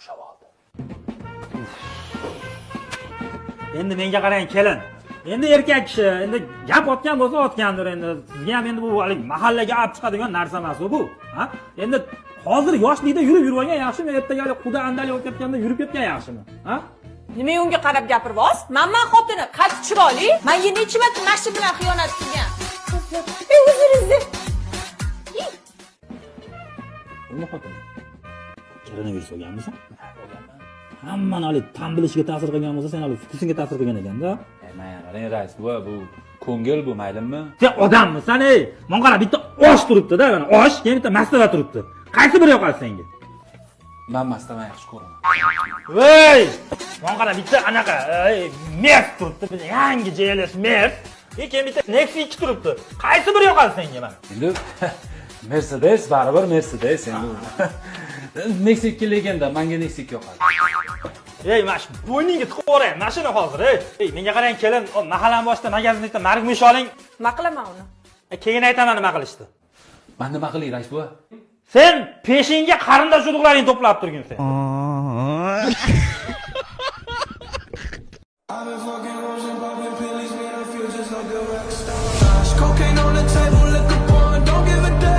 bo'shab oldi. Endi menga qarang kelin. Endi erkak kishi, endi gap otgan bo'lsa otgandir endi. Sizga ham endi bu hali mahallaga olib chiqadigan narsa emas bu. Ha? Endi hozir yoshlikda yurib olgan yaxshimi, ertaga quda andali o'tib ketganda yurib ketgan yaxshimi? Ha? Nimaga unga qarab gapiryapsiz? Men xotini qad chiroyli. Menga necha marta mashina bilan xiyonat qilgan. O'zingizni. Nima xotin? Koronavirus olganmisan? Hammani hali tan bilishiga ta'sir qilgan bo'lsa, sen hali fukusingga ta'sir qilgan ekanda. Mana qarang rais, bu ko'ngil bu maylimi? Sen odammisan, ey? Men qara bitta osh turibdi-da, mana osh, keyin bitta mastava turibdi. Qaysi biri yoqadi senga? Men mastava yaxshi ko'raman. Voy! Men qara bitta anaqa, Merc turibdi, bir yangi JLS Merc. Keyin bitta Nexus 2 turibdi. Qaysi biri yoqadi senga mana? Endi Mercedes baribir Mercedes endi. Nexus 2 legenda, menga Nexus 2 yoqadi. Ey, mash bo'yningga tiqib o'ray, mashina hozir, ey. Ey, menga qarang kelin, mahallam boshida magazinlikda margmush oling. Nima qilaman uni? Keyin aytaman nima qilishdi. Men nima qilay rais bu? Sen peshinga qarindosh urug'laringni to'plab turgin sen. Cocaine on the table, liquor porn, don't give a damn.